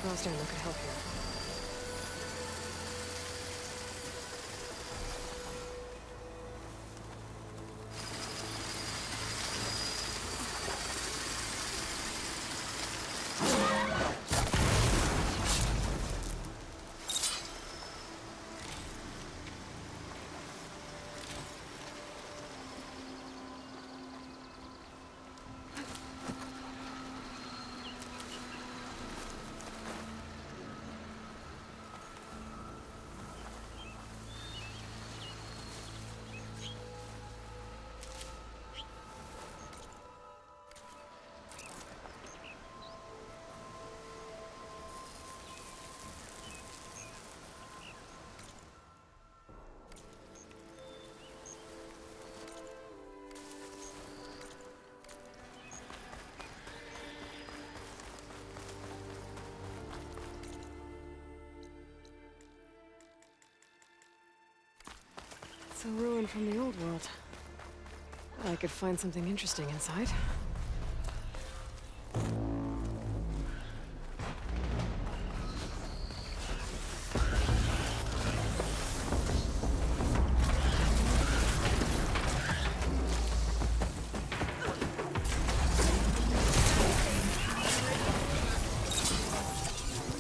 Crossdown that could help here. A ruin from the old world. I could find something interesting inside.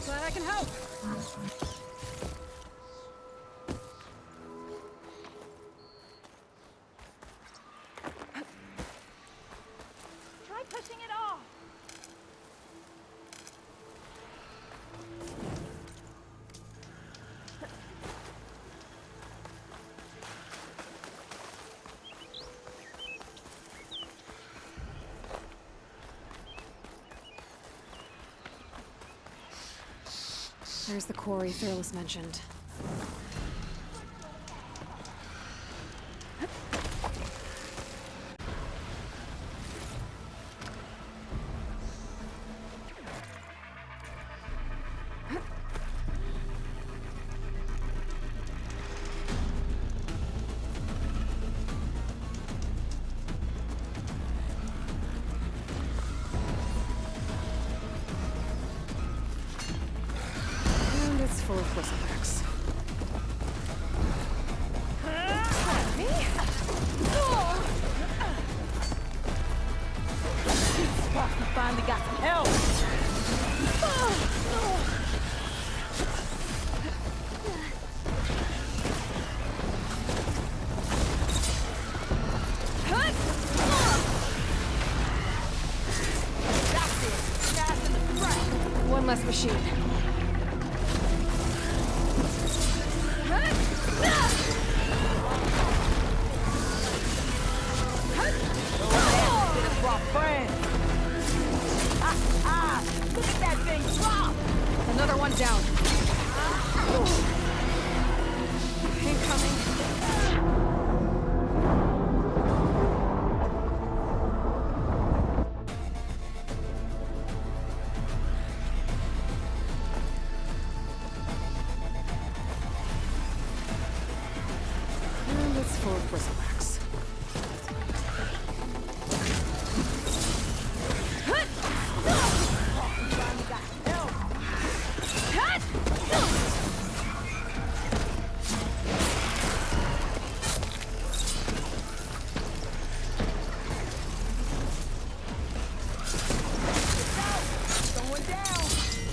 Glad I can help. Pushing it off! There's the quarry Fearless mentioned. Full of bristlecocks. Me? We finally got some help! That's it! Fast in the front! One less machine. Look at that thing drop! Another one down. Incoming. And it's full of bristlebacks.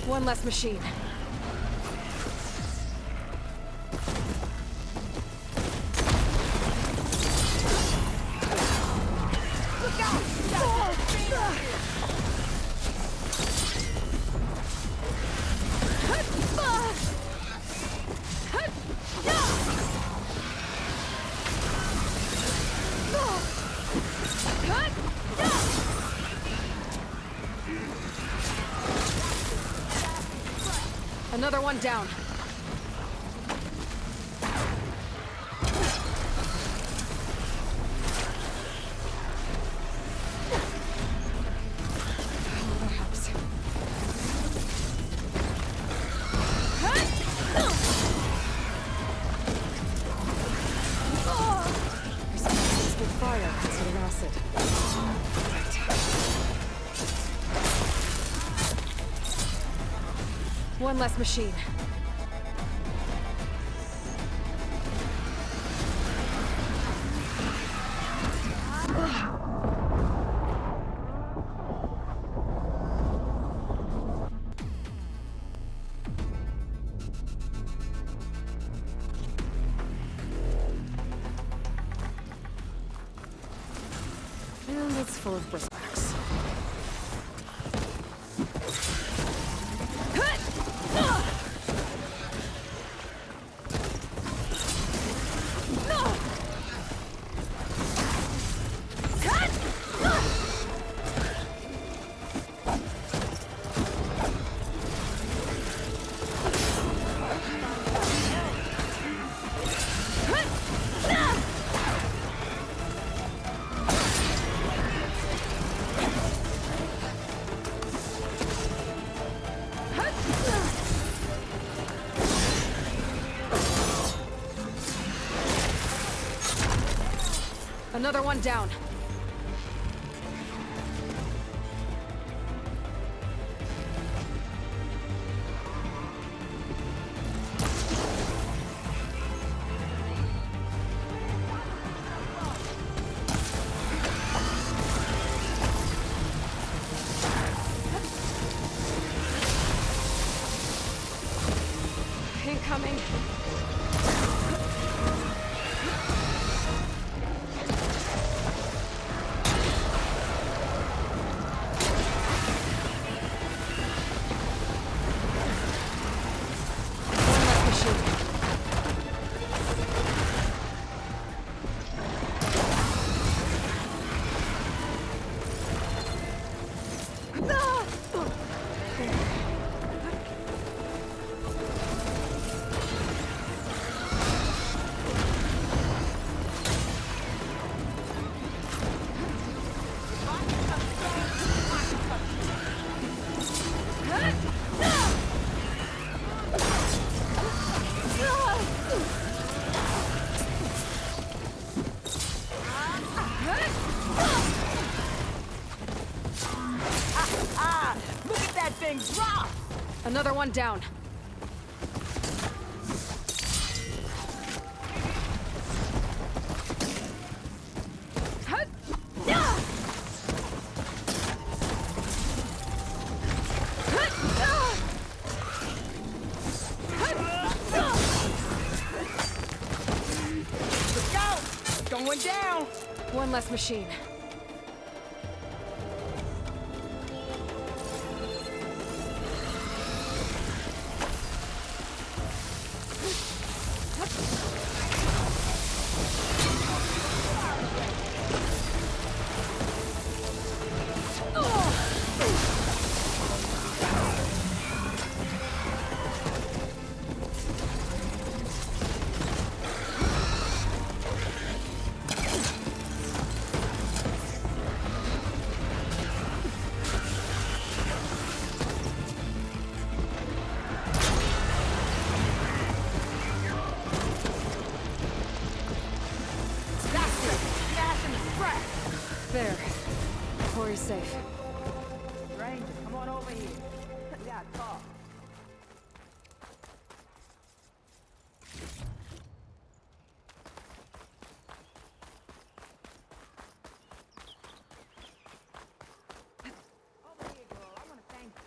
One less machine. Look out! Another one down. Perhaps. Responses with fire instead of acid. Right. One less machine. And it's full of bristlecocks. Another one down. Incoming. Look at that thing drop! Another one down. Look out! Going down! One less machine. There. Corey's safe. Ranger, come on over here. We gotta talk. Over here, girl. I wanna thank you.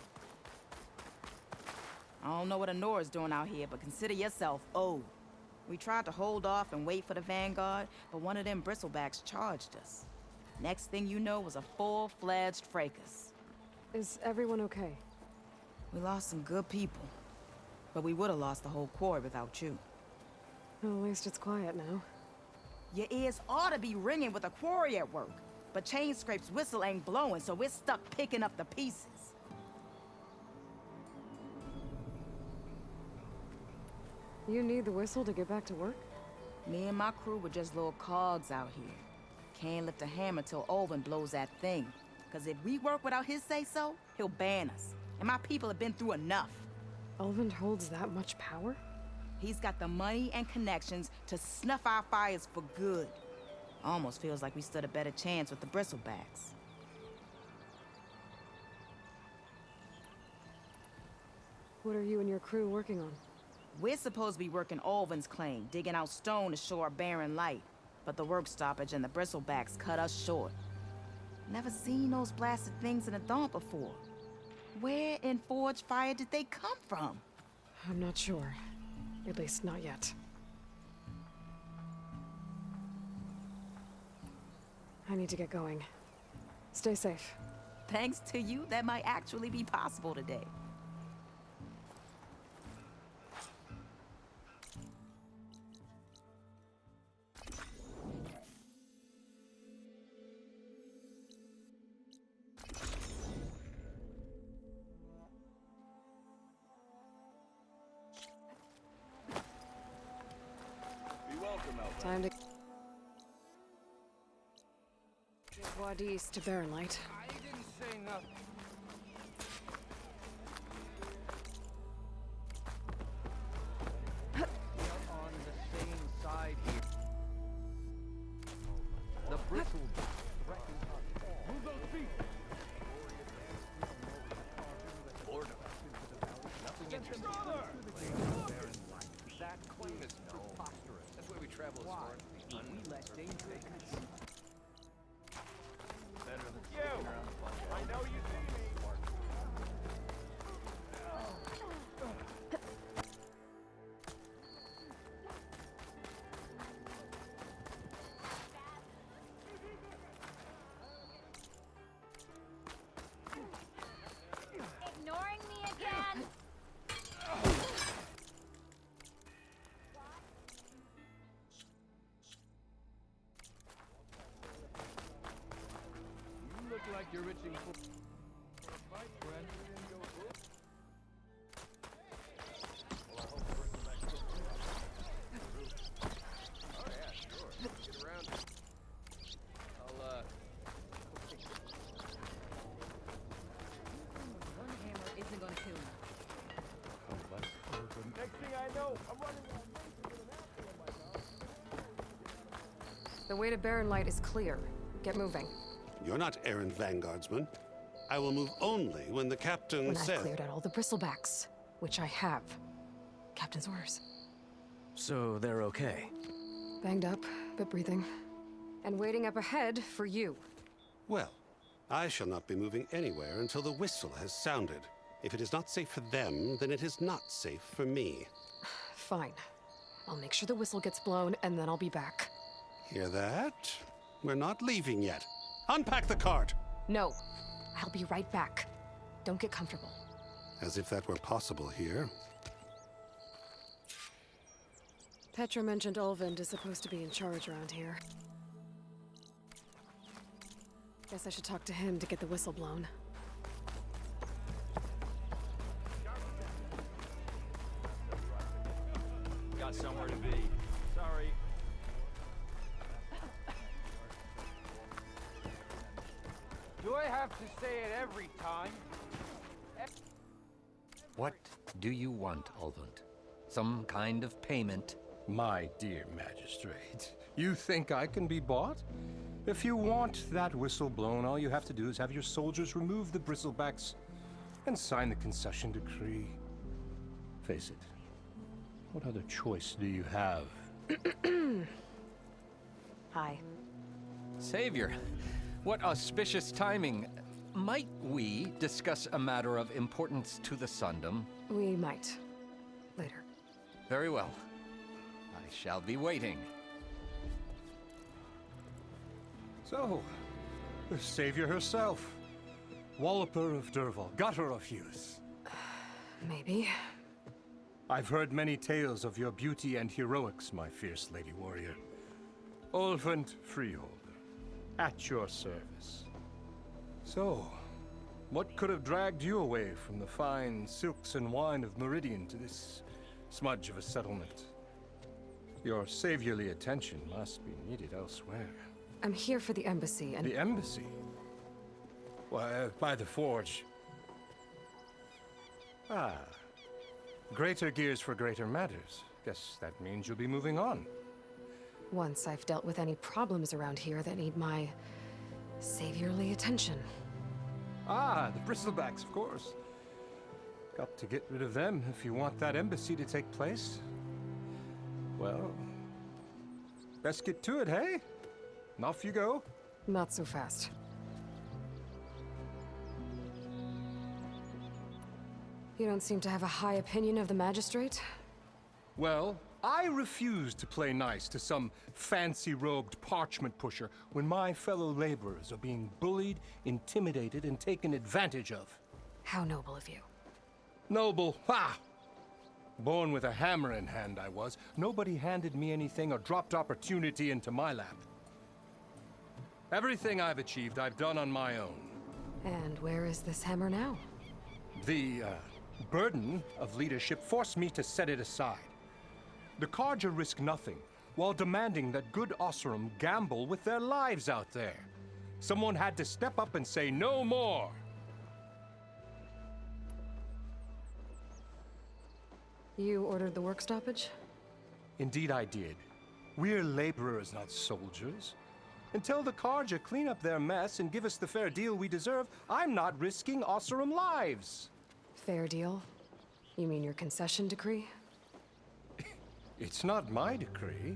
I don't know what Honora's doing out here, but consider yourself owed. We tried to hold off and wait for the Vanguard, but one of them bristlebacks charged us. Next thing you know was a full-fledged fracas. Is everyone okay? We lost some good people, but we would have lost the whole quarry without you. Well, at least it's quiet now. Your ears ought to be ringing with a quarry at work, but Chainscrape's whistle ain't blowing, so we're stuck picking up the pieces. You need the whistle to get back to work? Me and my crew were just little cogs out here. Can't lift a hammer till Olvin blows that thing. Cause if we work without his say-so, he'll ban us. And my people have been through enough. Ulvund holds that much power? He's got the money and connections to snuff our fires for good. Almost feels like we stood a better chance with the What are you and your crew working on? We're supposed to be working Alvin's claim, digging out stone to show our barren light. But the work stoppage and the bristlebacks cut us short. Never seen those blasted things in a Dawn before. Where in Forge Fire did they come from? I'm not sure. At least not yet. I need to get going. Stay safe. Thanks to you, that might actually be possible today. Time to... Wadis to Barren Light. I didn't say nothing. We're on the same side here. The bristle threatens us all. Move those feet! Boredom. Nothing interesting. That claim is preposterous. That's why we travel as far as the we let danger take us. Better than sticking around the bunch. I know you see me. Ignoring me again? You look like you're itching for a fight, friend. Well, I hope the rest of that goes through. Oh yeah, sure. Get around it. One hammer isn't gonna kill you. Next thing I know, I'm running around with an apple in my mouth. The way to Barren Light is clear. Get moving. You're not errant vanguardsman. I will move only when the captain When says... I've cleared out all the bristlebacks, which I have. Captain's orders. So they're okay? Banged up, but breathing. And waiting up ahead for you. Well, I shall not be moving anywhere until the whistle has sounded. If it is not safe for them, then it is not safe for me. Fine. I'll make sure the whistle gets blown, and then I'll be back. Hear that? We're not leaving yet. Unpack the cart! No. I'll be right back. Don't get comfortable. As if that were possible here. Petra mentioned Ulvund is supposed to be in charge around here. Guess I should talk to him to get the whistle blown. Got somewhere to be. Sorry. Do I have to say it every time? What do you want, Ulvund? Some kind of payment? My dear magistrate, you think I can be bought? If you want that whistle blown, all you have to do is have your soldiers remove the bristlebacks and sign the concession decree. Face it, what other choice do you have? Hi. Savior, what auspicious timing. Might we discuss a matter of importance to the Sundom? We might. Later. Very well. I shall be waiting. So, the savior herself. Walloper of Derval, gutter of youth. Maybe. I've heard many tales of your beauty and heroics, my fierce lady warrior. Ulvund Freeholder, at your service. So, what could have dragged you away from the fine silks and wine of Meridian to this smudge of a settlement? Your saviorly attention must be needed elsewhere. I'm here for the embassy and... The embassy? Why, by the forge. Ah. Greater gears for greater matters. Guess that means you'll be moving on. Once I've dealt with any problems around here that need my... saviorly attention. Ah, the bristlebacks, of course. Got to get rid of them if you want that embassy to take place. Well, best get to it, hey? And off you go. Not so fast. You don't seem to have a high opinion of the magistrate? Well, I refuse to play nice to some fancy-robed parchment pusher when my fellow laborers are being bullied, intimidated, and taken advantage of. How noble of you. Noble, ha! Born with a hammer in hand, I was. Nobody handed me anything or dropped opportunity into my lap. Everything I've achieved, I've done on my own. And where is this hammer now? The burden of leadership forced me to set it aside. The Carja risk nothing, while demanding that good Oseram gamble with their lives out there. Someone had to step up and say no more. You ordered the work stoppage? Indeed I did. We're laborers, not soldiers. Until the Carja clean up their mess and give us the fair deal we deserve, I'm not risking Oseram lives. Fair deal? You mean your concession decree? It's not my decree.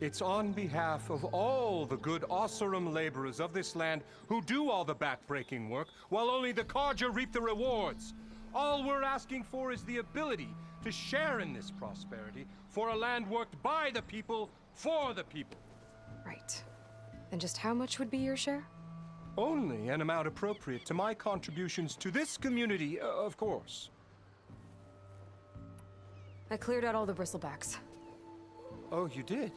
It's on behalf of all the good Oseram laborers of this land who do all the backbreaking work, while only the Carja reap the rewards. All we're asking for is the ability to share in this prosperity for a land worked by the people, for the people. Right. And just how much would be your share? Only an amount appropriate to my contributions to this community, of course. I cleared out all the bristlebacks. Oh, you did?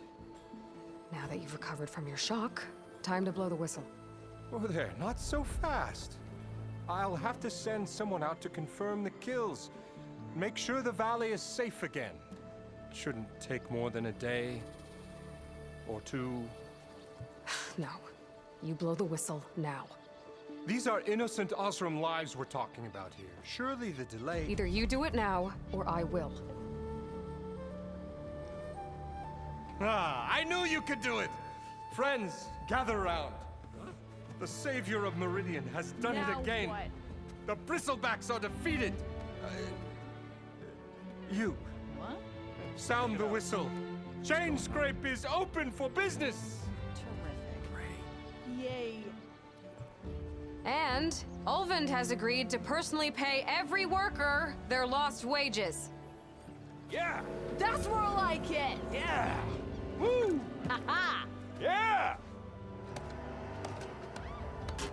Now that you've recovered from your shock, time to blow the whistle. Oh, there, not so fast. I'll have to send someone out to confirm the kills. Make sure the valley is safe again. Shouldn't take more than a day or two. No. You blow the whistle now. These are innocent Oseram lives we're talking about here. Surely the delay... Either you do it now, or I will. Ah, I knew you could do it! Friends, gather round. The savior of Meridian has done it again. What? The Bristlebacks are defeated. You, What? sound the whistle. Chain Scrape is open for business. Terrific. Yay. And Ulvund has agreed to personally pay every worker their lost wages. Yeah! That's more like it. Yeah! Woo! Ha Yeah!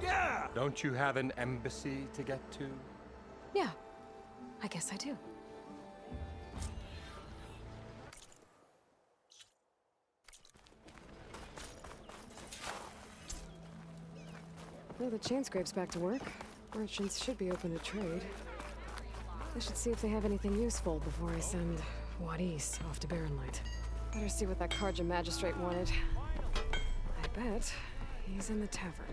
Yeah! Don't you have an embassy to get to? Yeah, I guess I do. Well, the chain scrape's back to work. Merchants should be open to trade. I should see if they have anything useful before I send Wadis off to Barrenlight. Better see what that Carja magistrate wanted. I bet he's in the tavern.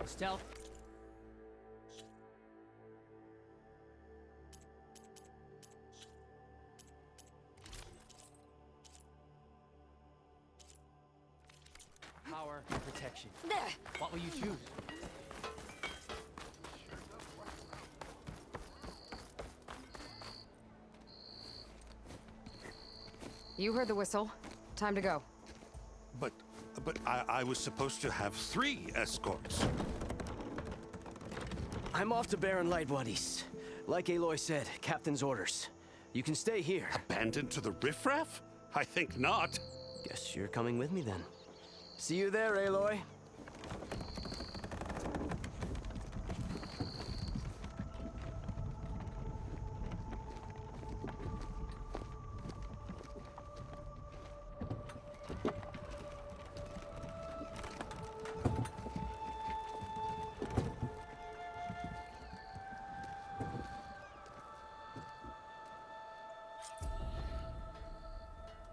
Stealth. Power and protection. What will you choose? You heard the whistle. Time to go. But I was supposed to have 3 escorts. I'm off to Baron Lightwadis. Like Aloy said, Captain's orders. You can stay here. Abandoned to the riffraff? I think not. Guess you're coming with me then. See you there, Aloy.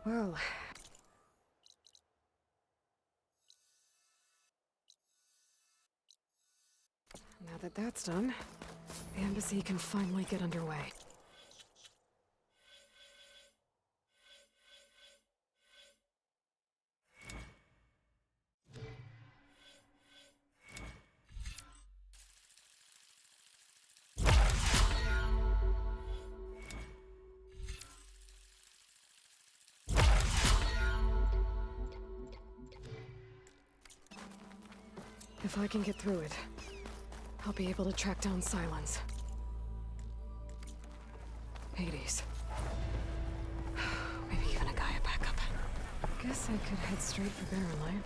Well, Now that that's done, the embassy can finally get underway. If I can get through it, I'll be able to track down Silence. Hades. Maybe even a Gaia backup. Guess I could head straight for Barren Light.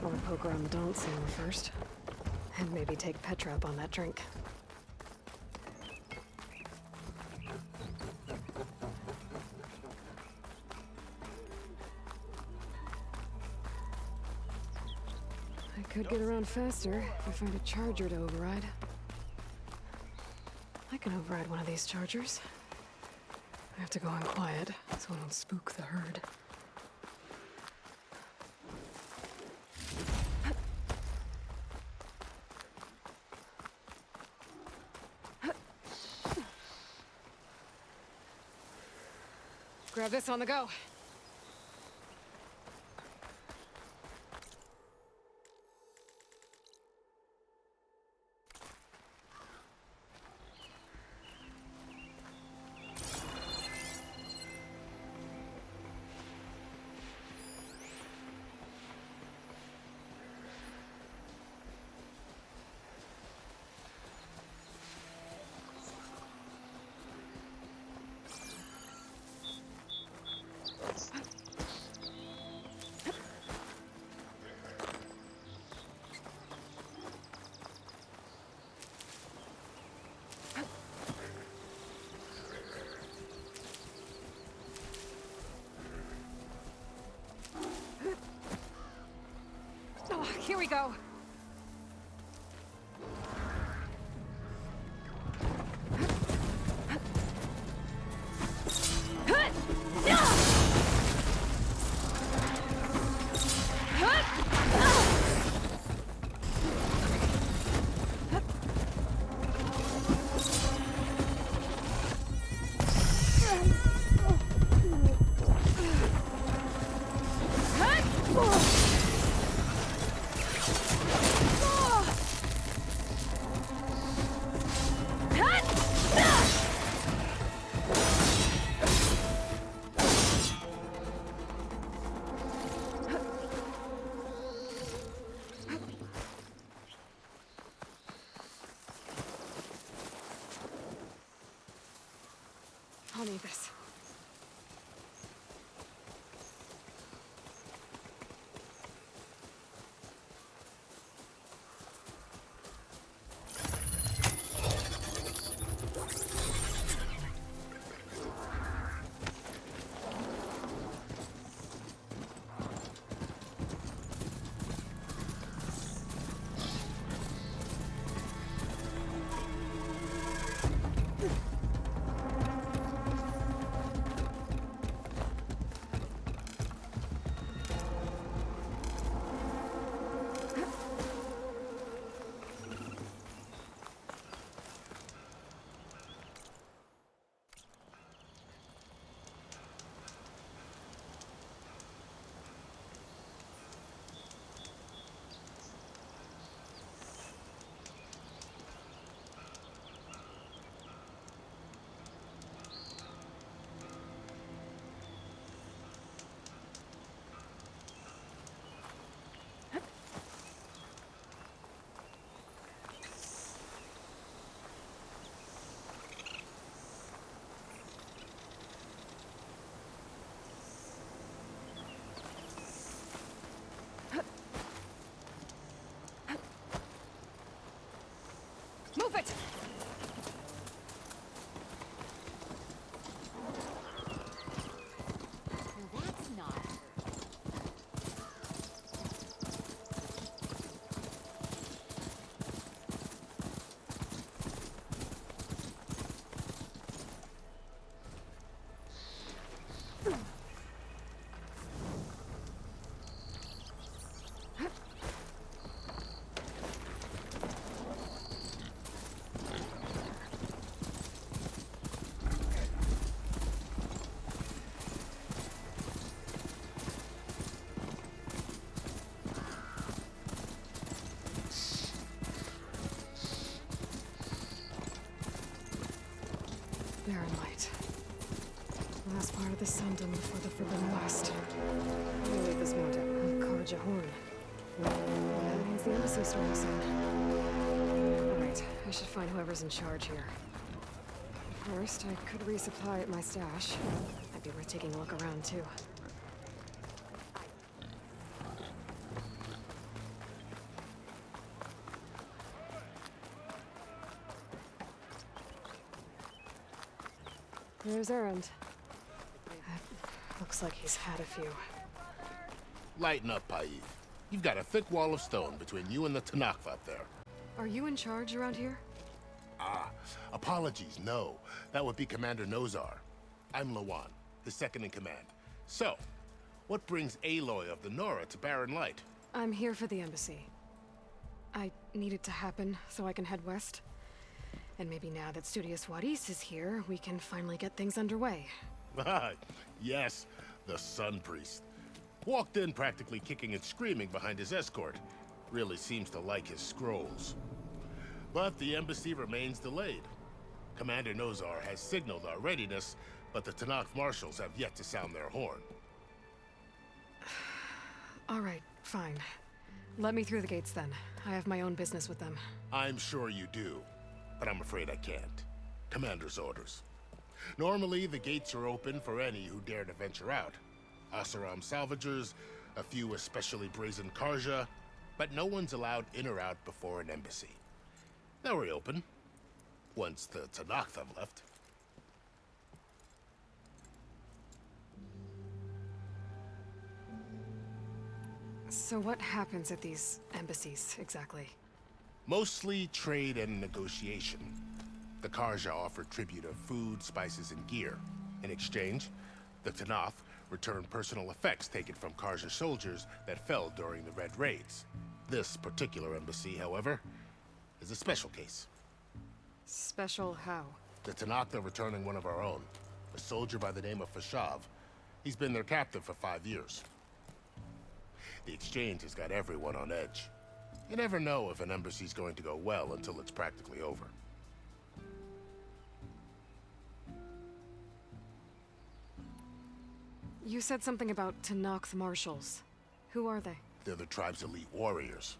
I'll poke around the Daunt somewhere first. And maybe take Petra up on that drink. I could get around faster if I find a charger to override. I can override one of these chargers. I have to go in quiet, so I don't spook the herd. Grab this on the go. Here we go. the Sundom for the Forbidden West. Let me read this note out. Karja Horn. That means the embassy storm soon. Alright, I should find whoever's in charge here. First, I could resupply at my stash. Might be worth taking a look around, too. Here's Erend. Looks like he's had a few. Lighten up, Paiv. You've got a thick wall of stone between you and the Tanakh up there. Are you in charge around here? Apologies, no. That would be Commander Nozar. I'm Lawan, his second in command. So, what brings Aloy of the Nora to Barren Light? I'm here for the embassy. I need it to happen so I can head west. And maybe now that Studious Wadis is here, we can finally get things underway. Yes, the Sun Priest. Walked in practically kicking and screaming behind his escort. Really seems to like his scrolls. But the embassy remains delayed. Commander Nozar has signaled our readiness, but the Tanakh marshals have yet to sound their horn. All right, fine. Let me through the gates then. I have my own business with them. I'm sure you do, but I'm afraid I can't. Commander's orders. Normally, the gates are open for any who dare to venture out. Oseram salvagers, a few especially brazen Karja, but no one's allowed in or out before an embassy. They'll reopen, once the Tanakh have left. So what happens at these embassies, exactly? Mostly trade and negotiation. The Karja offer tribute of food, spices, and gear. In exchange, the Tanakh return personal effects taken from Karja soldiers that fell during the Red Raids. This particular embassy, however, is a special case. Special how? The Tanakh are returning one of our own, a soldier by the name of Fashav. He's been their captive for 5 years. The exchange has got everyone on edge. You never know if an embassy's going to go well until it's practically over. You said something about Tanakh marshals. Who are they? They're the tribe's elite warriors.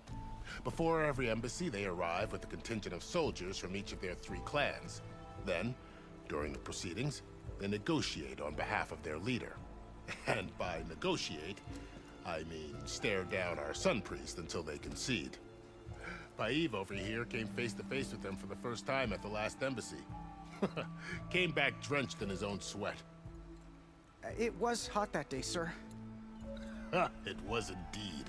Before every embassy, they arrive with a contingent of soldiers from each of their 3 clans. Then, during the proceedings, they negotiate on behalf of their leader. And by negotiate, I mean stare down our Sun Priest until they concede. Paiv over here came face to face with them for the first time at the last embassy. Came back drenched in his own sweat. It was hot that day, sir. It was indeed.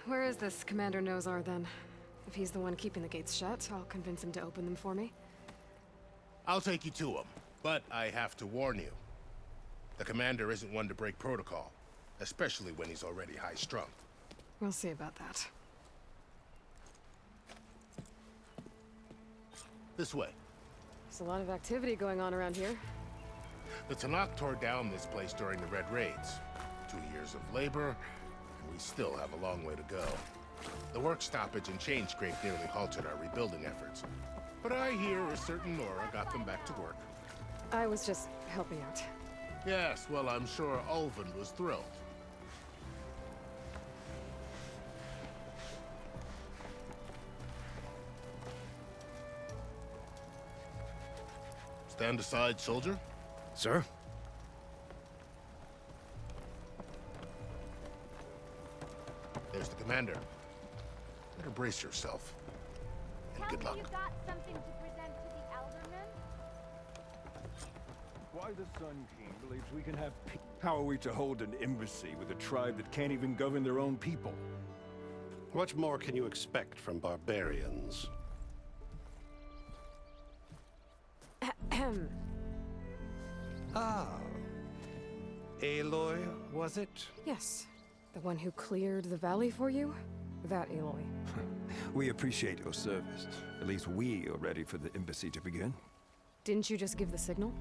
Where is this Commander Nozar, then? If he's the one keeping the gates shut, I'll convince him to open them for me. I'll take you to him, but I have to warn you. The commander isn't one to break protocol, especially when he's already high-strung. We'll see about that. This way. There's a lot of activity going on around here. The Tanakh tore down this place during the Red Raids. 2 years of labor, and we still have a long way to go. The work stoppage and chain scrape nearly halted our rebuilding efforts. But I hear a certain Nora got them back to work. I was just helping out. Yes, well, I'm sure Ulvund was thrilled. Stand aside, soldier. Sir? There's the commander. Better brace yourself. And Tell good me luck. you got something to present to the Elderman? Why the Sun King believes we can have peace. How are we to hold an embassy with a tribe that can't even govern their own people? What more can you expect from barbarians? Ah. Aloy, was it? Yes. The one who cleared the valley for you? That Aloy. We appreciate your service. At least we are ready for the embassy to begin. Didn't you just give the signal?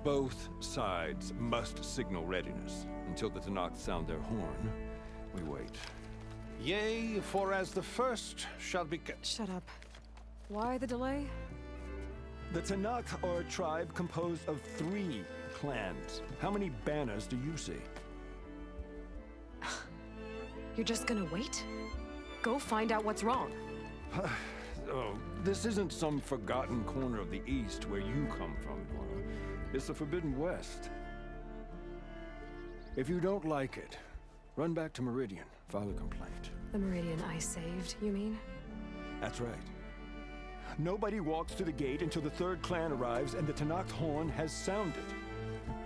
Both sides must signal readiness. Until the Tanakh sound their horn, we wait. Yea, for as the first shall be... Shut up. Why the delay? The Tanakh are a tribe composed of 3 clans. How many banners do you see? You're just gonna wait? Go find out what's wrong. Oh, this isn't some forgotten corner of the East where you come from, Dwana. It's the Forbidden West. If you don't like it, run back to Meridian, file a complaint. The Meridian I saved, you mean? That's right. Nobody walks to the gate until the 3rd clan arrives and the Tanakh horn has sounded.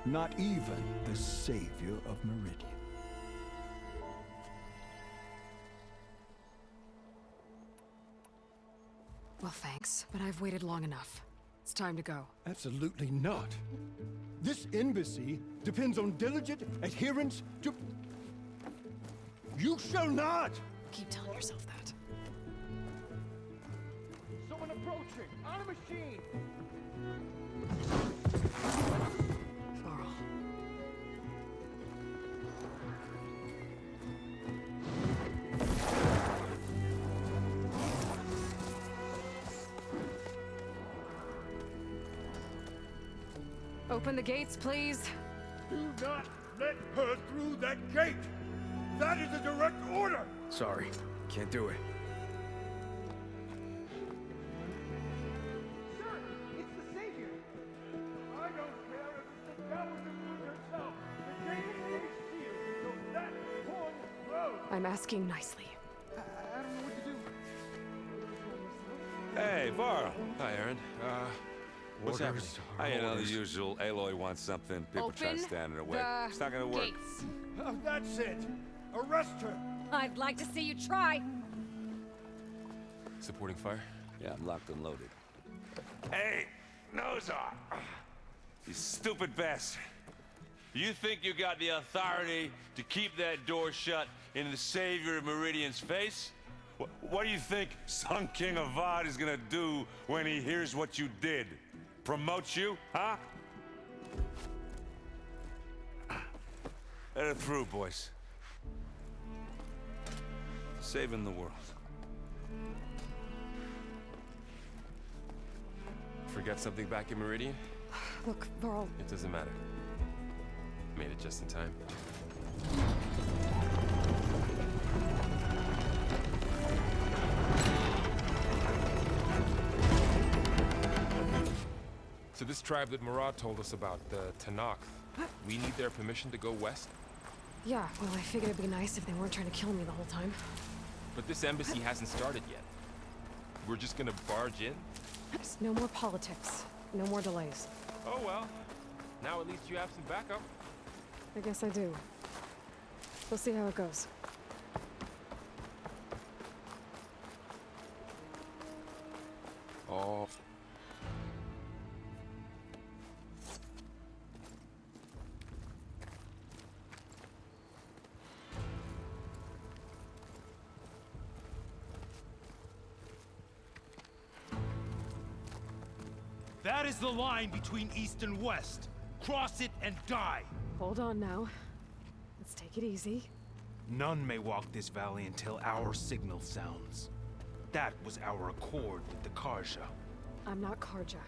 Not even the savior of Meridian. Well, thanks, but I've waited long enough. It's time to go. Absolutely not. This embassy depends on diligent adherence to... You shall not! Keep telling yourself that. Someone approaching! On a machine! Varl. Open the gates, please. Do not let her through that gate! That is a direct order! Sorry, can't do it. Sir, it's the savior! I don't care if it's the Goddess of Moon herself! The gate is sealed, so that horn blows! I'm asking nicely. I don't know what to do. Hey, Varl. Hi, Aaron. What's happening? You know, the usual. Aloy wants something. People try to stand in her way. It's not gonna work. Gates. That's it! Arrest her! I'd like to see you try. Supporting fire? Yeah, I'm locked and loaded. Hey, Nozar! You stupid bastard. You think you got the authority to keep that door shut in the savior of Meridian's face? What do you think Sun King Avad is gonna do when he hears what you did? Promote you, huh? Let her through, boys. Saving the world. Forget something back in Meridian? Look, Varl. It doesn't matter. Made it just in time. So this tribe that Murad told us about, the Tanakh, we need their permission to go west? Yeah, well, I figured it'd be nice if they weren't trying to kill me the whole time. But this embassy hasn't started yet. We're just gonna barge in? Just no more politics. No more delays. Oh well. Now at least you have some backup. I guess I do. We'll see how it goes. Oh. That is the line between East and West. Cross it and die. Hold on now. Let's take it easy. None may walk this valley until our signal sounds. That was our accord with the Karja. I'm not Karja.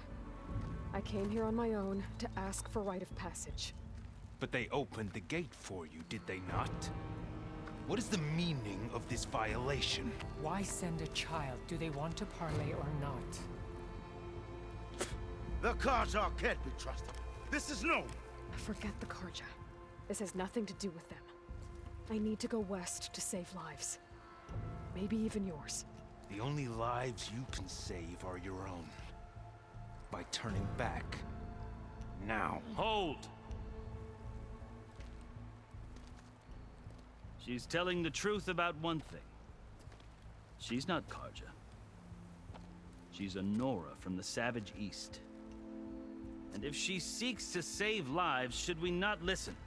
I came here on my own to ask for rite of passage. But they opened the gate for you, did they not? What is the meaning of this violation? Why send a child? Do they want to parley or not? The Karja can't be trusted. This is no... Forget the Karja. This has nothing to do with them. I need to go west to save lives. Maybe even yours. The only lives you can save are your own. By turning back. Now. Hold! She's telling the truth about one thing. She's not Karja. She's a Nora from the Savage East. And if she seeks to save lives, should we not listen?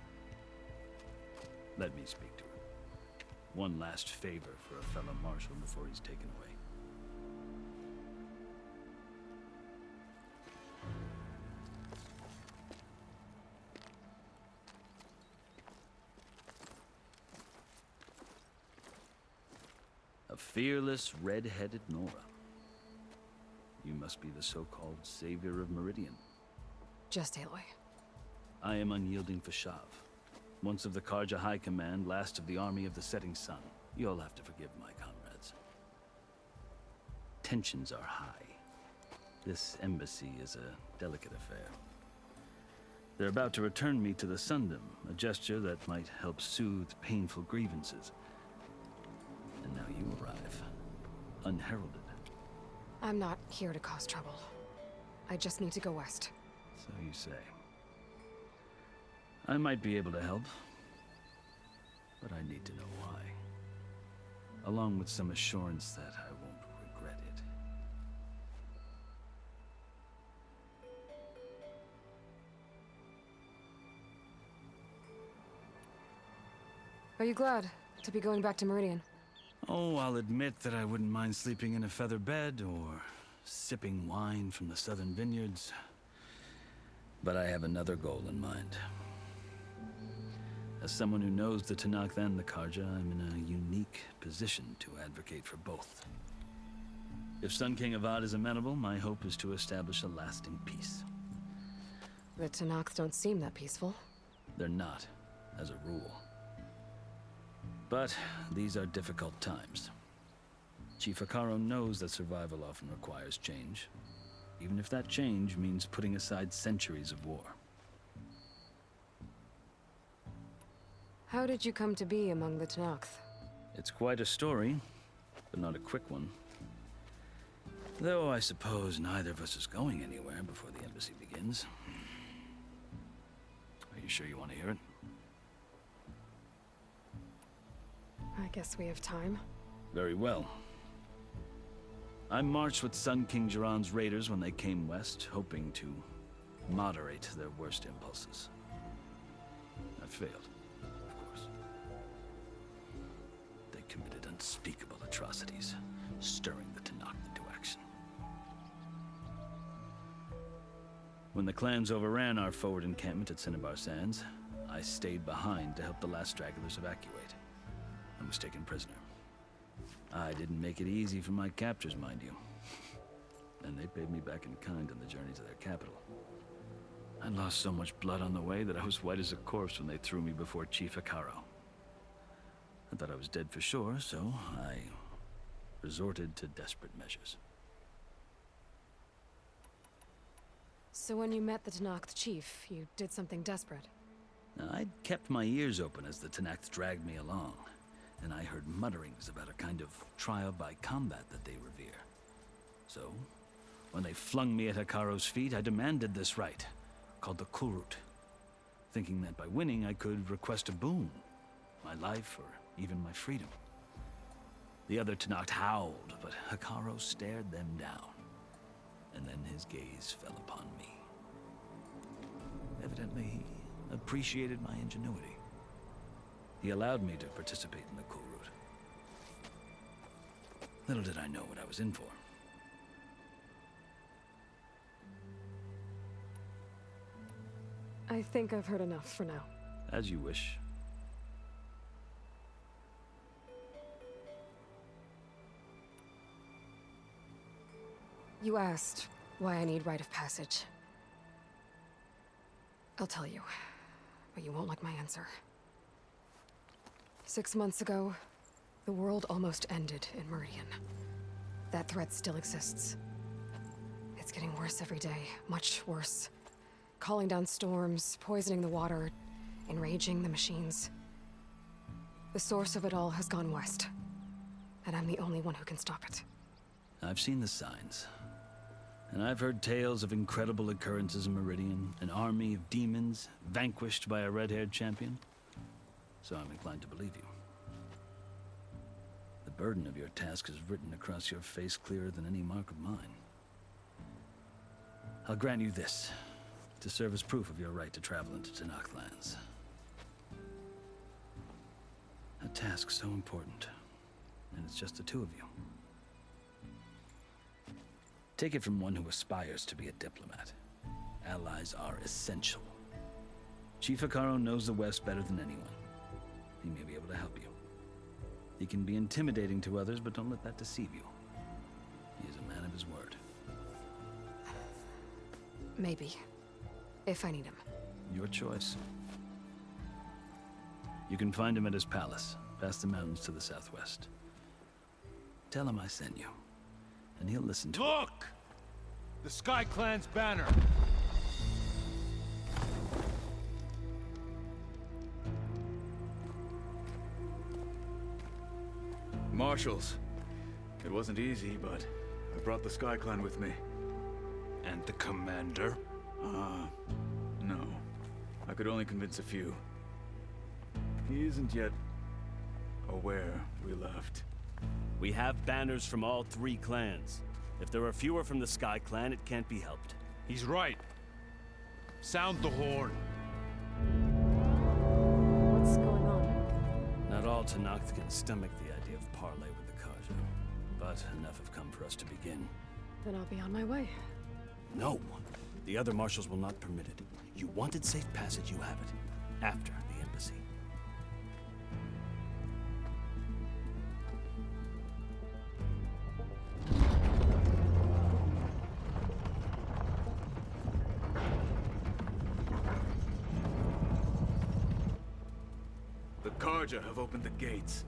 Let me speak to her. One last favor for a fellow marshal before he's taken away. fearless, red-headed Nora. You must be the so-called savior of Meridian. Just Aloy. I am unyielding Fashav, once of the Karja High Command, last of the Army of the Setting Sun. You'll have to forgive my comrades. Tensions are high. This embassy is a delicate affair. They're about to return me to the Sundom, a gesture that might help soothe painful grievances. And now you arrive, unheralded. I'm not here to cause trouble. I just need to go west. So you say. I might be able to help, but I need to know why. Along with some assurance that I won't regret it. Are you glad to be going back to Meridian? Oh, I'll admit that I wouldn't mind sleeping in a feather bed or sipping wine from the southern vineyards. But I have another goal in mind. As someone who knows the Tenakth and the Karja, I'm in a unique position to advocate for both. If Sun King Avad is amenable, my hope is to establish a lasting peace. The Tenakth don't seem that peaceful. They're not, as a rule. But these are difficult times. Chief Hekarro knows that survival often requires change, even if that change means putting aside centuries of war. How did you come to be among the Tenakth? It's quite a story, but not a quick one. Though I suppose neither of us is going anywhere before the embassy begins. Are you sure you want to hear it? I guess we have time. Very well. I marched with Sun King Jiran's raiders when they came west, hoping to moderate their worst impulses. I failed, of course. They committed unspeakable atrocities, stirring the Tenakth into action. When the clans overran our forward encampment at Cinnabar Sands, I stayed behind to help the last stragglers evacuate. I was taken prisoner. I didn't make it easy for my captors, mind you. And they paid me back in kind on the journey to their capital. I lost so much blood on the way that I was white as a corpse when they threw me before Chief Hekarro. I thought I was dead for sure, so I resorted to desperate measures. So when you met the Tenakth chief, you did something desperate? Now, I'd kept my ears open as the Tenakth dragged me along, and I heard mutterings about a kind of trial by combat that they revere. So, when they flung me at Hekarro's feet, I demanded this right, called the Kulrut, thinking that by winning I could request a boon, my life or even my freedom. The other Tenakth howled, but Hekarro stared them down, and then his gaze fell upon me. Evidently, he appreciated my ingenuity. He allowed me to participate in the Kulrut. Little did I know what I was in for. I think I've heard enough for now. As you wish. You asked why I need rite of passage. I'll tell you, but you won't like my answer. 6 months ago, the world almost ended in Meridian. That threat still exists. It's getting worse every day, much worse. Calling down storms, poisoning the water, enraging the machines. The source of it all has gone west, and I'm the only one who can stop it. I've seen the signs. And I've heard tales of incredible occurrences in Meridian, an army of demons vanquished by a red-haired champion. So I'm inclined to believe you. The burden of your task is written across your face clearer than any mark of mine. I'll grant you this, to serve as proof of your right to travel into Tenakth lands. A task so important, and it's just the two of you. Take it from one who aspires to be a diplomat. Allies are essential. Chief Hekarro knows the West better than anyone. He may be able to help you. He can be intimidating to others, but don't let that deceive you. He is a man of his word. Maybe. If I need him. Your choice. You can find him at his palace, past the mountains to the southwest. Tell him I sent you, and he'll listen to it. Look! The Sky Clan's banner! Marshals. It wasn't easy, but I brought the Sky Clan with me. And the commander? No. I could only convince a few. He isn't yet aware we left. We have banners from all 3 clans. If there are fewer from the Sky Clan, it can't be helped. He's right. Sound the horn. What's going on? Not all Tenakth can stomach the idea of parley with the Carja, but enough have come for us to begin. Then I'll be on my way. No! The other marshals will not permit it. You wanted safe passage, you have it. After the embassy. The Carja have opened the gates.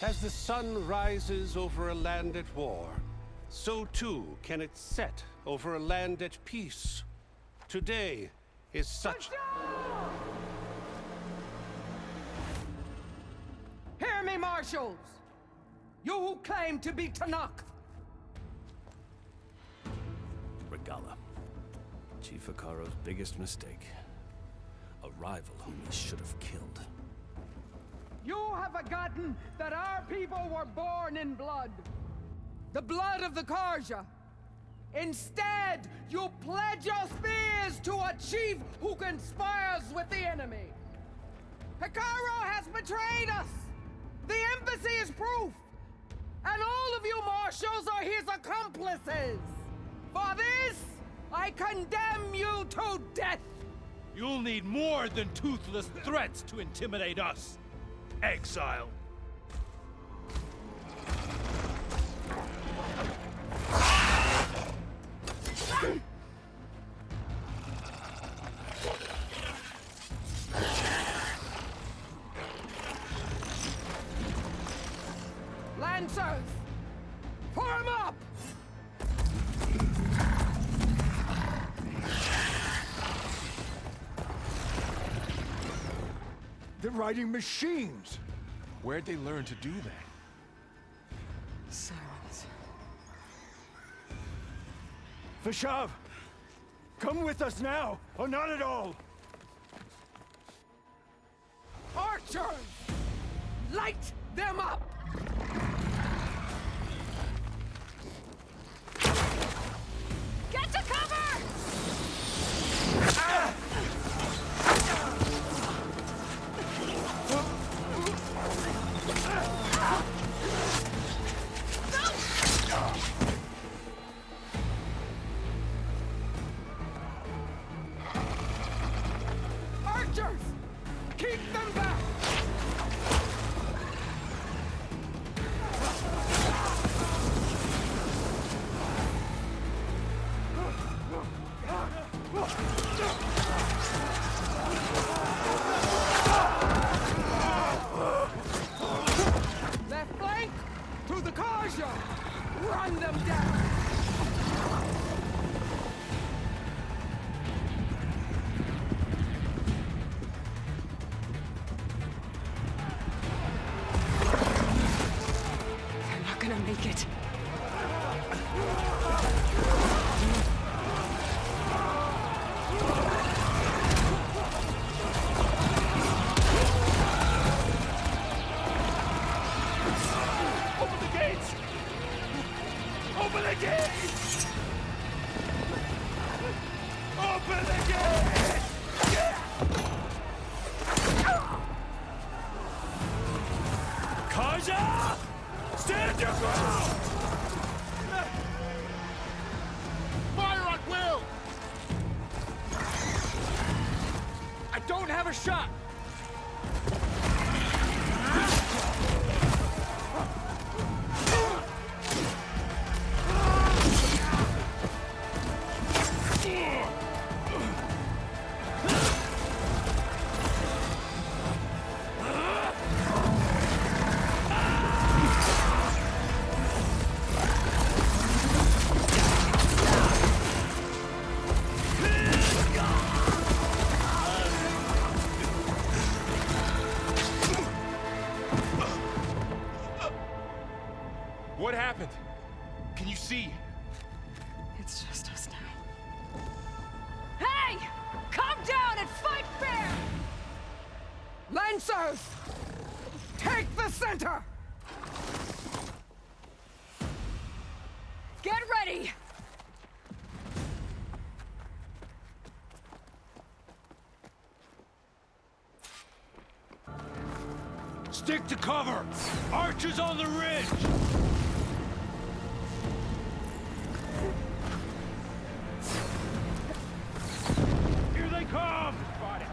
As the sun rises over a land at war, so too can it set over a land at peace. Today is such... Hear me, marshals! You who claim to be Tenakth! Regalla. Chief Hekarro's biggest mistake. A rival whom he should have killed. You have forgotten that our people were born in blood. The blood of the Carja. Instead, you pledge your spears to a chief who conspires with the enemy. Hekarro has betrayed us. The embassy is proof. And all of you marshals are his accomplices. For this, I condemn you to death. You'll need more than toothless threats to intimidate us. Exile. Lancers, form up! They're riding machines! Where'd they learn to do that? Silence. Vashav! Come with us now, or not at all! Archers! Light them up! Get to cover! Archers! Keep them back! Left flank! To the Carja! Run them down! don't have a shot! What happened? Can you see? It's just us now. Hey! Calm down and fight fair! Lancers! Take the center! Get ready! Stick to cover! Archers on the ridge! Here they come! Spot it.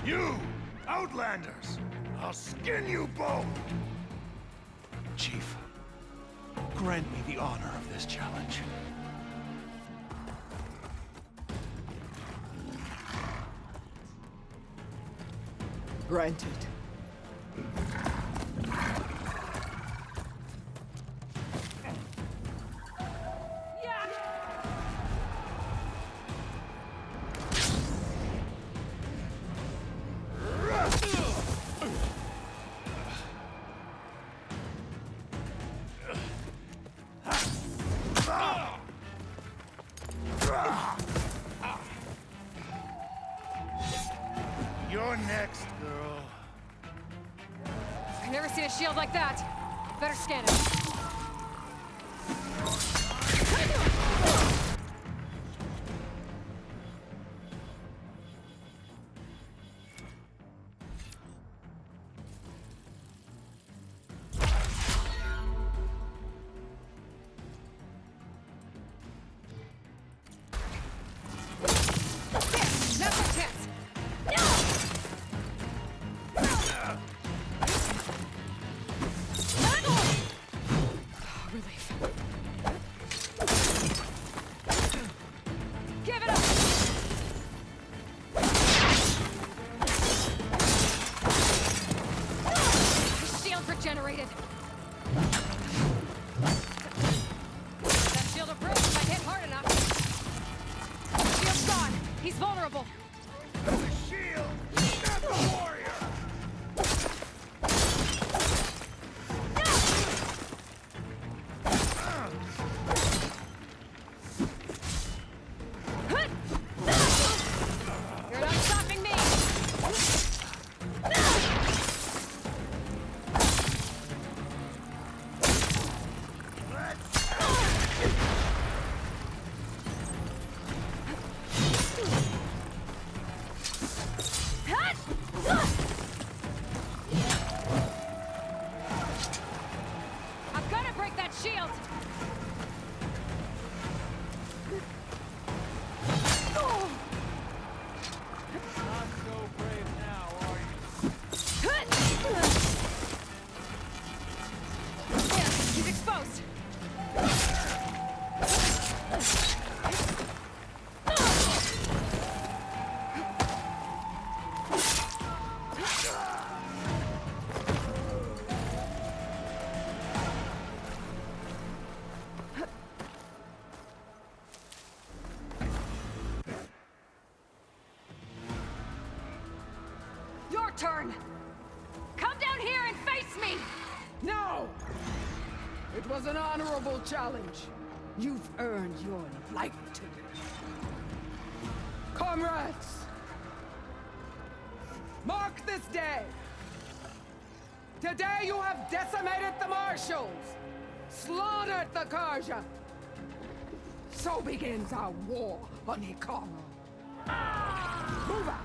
You, Outlanders! I'll skin you both! Chief, grant me the honor of this challenge. Granted. Yeah! You're next, girl. I've never seen a shield like that. Better scan it. Generated. That shield approach if I hit hard enough. Shield's gone. He's vulnerable. The shield, not the warrior. You're not stopping me. I'm gonna break that shield! Not so brave now, are you? There, he's exposed. Your turn! Come down here and face me! No! It was an honorable challenge. You've earned your life to me. Comrades! Mark this day! Today you have decimated the Marshals! Slaughtered the Karja! So begins our war on Hikaru. Move out!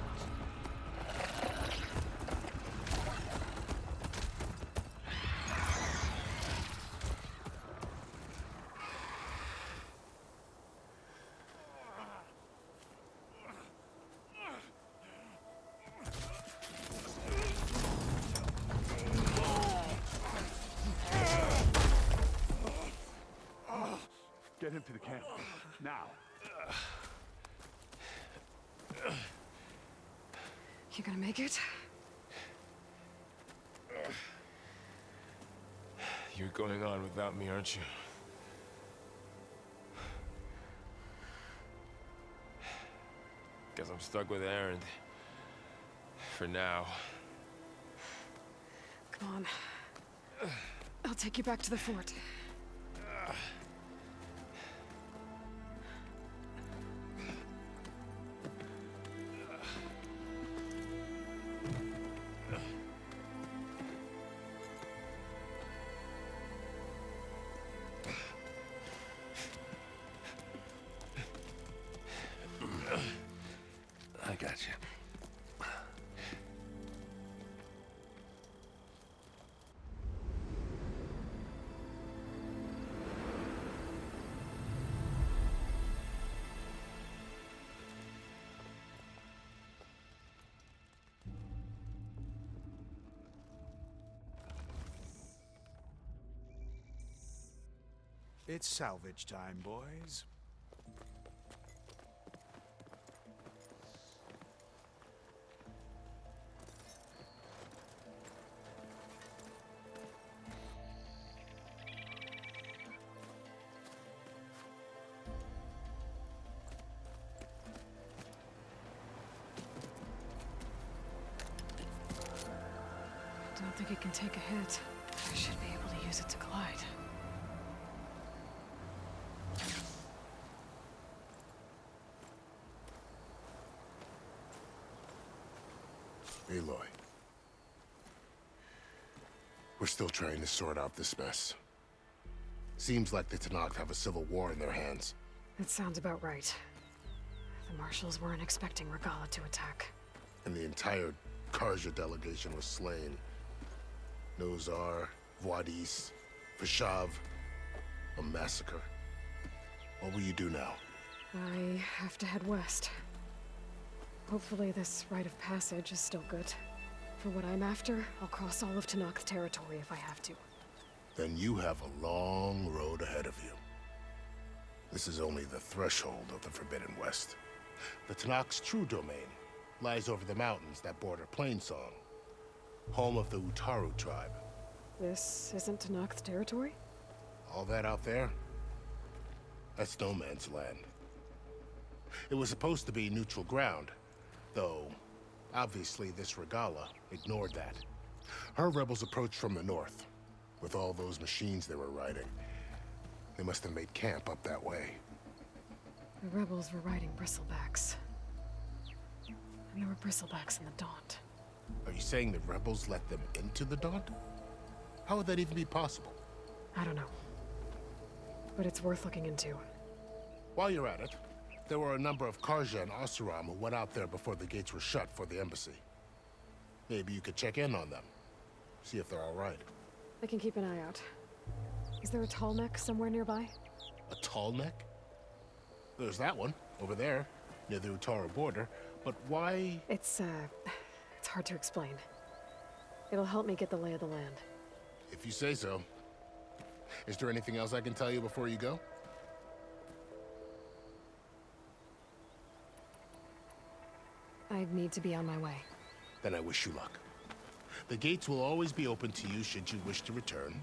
Get him to the camp. Now. You gonna make it? You're going on without me, aren't you? Guess I'm stuck with Erend. For now. Come on. I'll take you back to the fort. I got you. It's salvage time, boys. I don't think it can take a hit. I should be able to use it to glide. Aloy. We're still trying to sort out this mess. Seems like the Tenakth have a civil war in their hands. That sounds about right. The Marshals weren't expecting Regalla to attack. And the entire Carja delegation was slain. Nozar, Wadis, Vashav. A massacre. What will you do now? I have to head west. Hopefully this rite of passage is still good. For what I'm after, I'll cross all of Tenakth territory if I have to. Then you have a long road ahead of you. This is only the threshold of the Forbidden West. The Tenakth's true domain lies over the mountains that border Plainsong, home of the Utaru tribe. This isn't Tenakth territory? All that out there? That's no man's land. It was supposed to be neutral ground, though obviously this Regalla ignored that. Her rebels approached from the north, with all those machines they were riding. They must have made camp up that way. The rebels were riding bristlebacks. And there were bristlebacks in the Daunt. Are you saying the rebels let them into the Daunt? How would that even be possible? I don't know. But it's worth looking into. While you're at it, there were a number of Carja and Oseram who went out there before the gates were shut for the embassy. Maybe you could check in on them. See if they're all right. I can keep an eye out. Is there a Tallneck somewhere nearby? A Tallneck? There's that one, over there, near the Utaru border. But why? It's hard to explain. It'll help me get the lay of the land. If you say so. Is there anything else I can tell you before you go? I need to be on my way. Then I wish you luck. The gates will always be open to you should you wish to return.